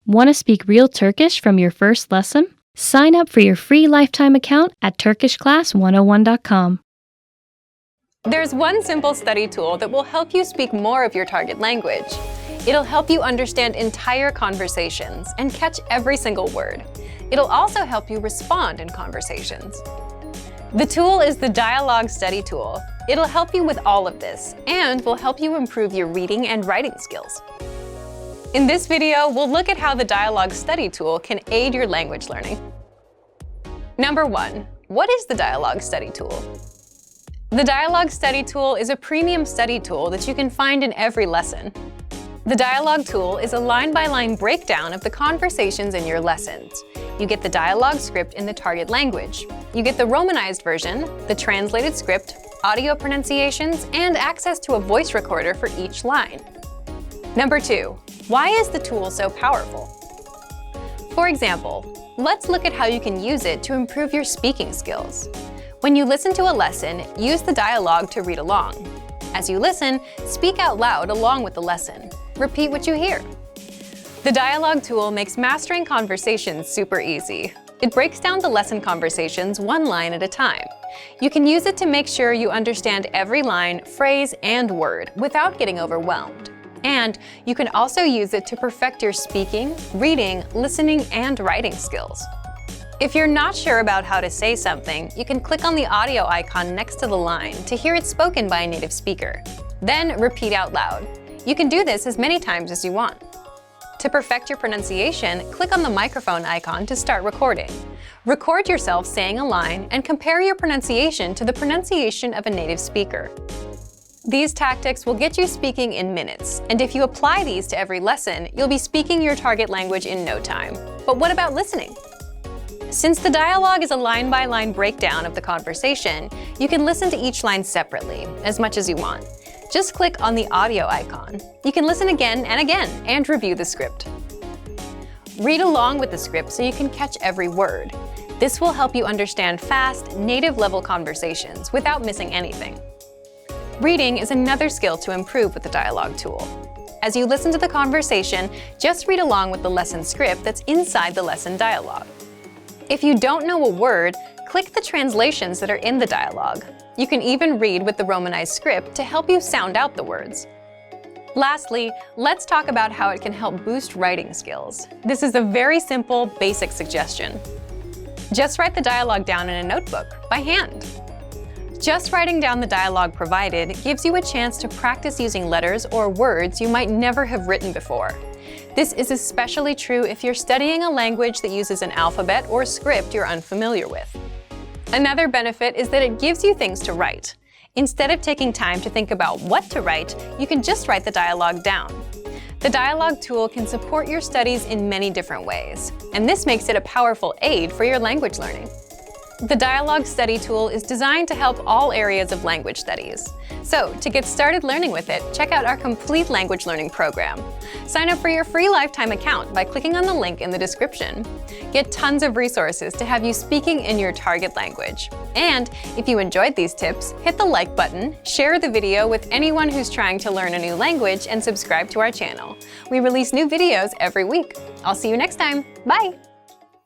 Want to speak real Turkish from your first lesson? Sign up for your free lifetime account at turkishclass101.com. There's one simple study tool that will help you speak more of your target language. It'll help you understand entire conversations and catch every single word. It'll also help you respond in conversations. The tool is the Dialogue Study Tool. It'll help you with all of this and will help you improve your reading and writing skills. In this video, we'll look at how the Dialogue Study Tool can aid your language learning. Number 1. What is the Dialogue Study Tool? The Dialogue Study Tool is a premium study tool that you can find in every lesson. The Dialogue Tool is a line-by-line breakdown of the conversations in your lessons. You get the dialogue script in the target language. You get the Romanized version, the translated script, audio pronunciations, and access to a voice recorder for each line. Number 2. Why is the tool so powerful? For example, let's look at how you can use it to improve your speaking skills. When you listen to a lesson, use the dialogue to read along. As you listen, speak out loud along with the lesson. Repeat what you hear. The dialogue tool makes mastering conversations super easy. It breaks down the lesson conversations one line at a time. You can use it to make sure you understand every line, phrase, and word without getting overwhelmed. And you can also use it to perfect your speaking, reading, listening, and writing skills. If you're not sure about how to say something, you can click on the audio icon next to the line to hear it spoken by a native speaker. Then repeat out loud. You can do this as many times as you want. To perfect your pronunciation, click on the microphone icon to start recording. Record yourself saying a line and compare your pronunciation to the pronunciation of a native speaker. These tactics will get you speaking in minutes, and if you apply these to every lesson, you'll be speaking your target language in no time. But what about listening? Since the dialogue is a line-by-line breakdown of the conversation, you can listen to each line separately, as much as you want. Just click on the audio icon. You can listen again and review the script. Read along with the script so you can catch every word. This will help you understand fast, native-level conversations without missing anything. Reading is another skill to improve with the dialogue tool. As you listen to the conversation, just read along with the lesson script that's inside the lesson dialogue. If you don't know a word, click the translations that are in the dialogue. You can even read with the Romanized script to help you sound out the words. Lastly, let's talk about how it can help boost writing skills. This is a very simple, basic suggestion. Just write the dialogue down in a notebook, by hand. Just writing down the dialogue provided gives you a chance to practice using letters or words you might never have written before. This is especially true if you're studying a language that uses an alphabet or script you're unfamiliar with. Another benefit is that it gives you things to write. Instead of taking time to think about what to write, you can just write the dialogue down. The dialogue tool can support your studies in many different ways, and this makes it a powerful aid for your language learning. The Dialogue Study Tool is designed to help all areas of language studies. So, to get started learning with it, check out our complete language learning program. Sign up for your free lifetime account by clicking on the link in the description. Get tons of resources to have you speaking in your target language. And if you enjoyed these tips, hit the like button, share the video with anyone who's trying to learn a new language, and subscribe to our channel. We release new videos every week. I'll see you next time. Bye!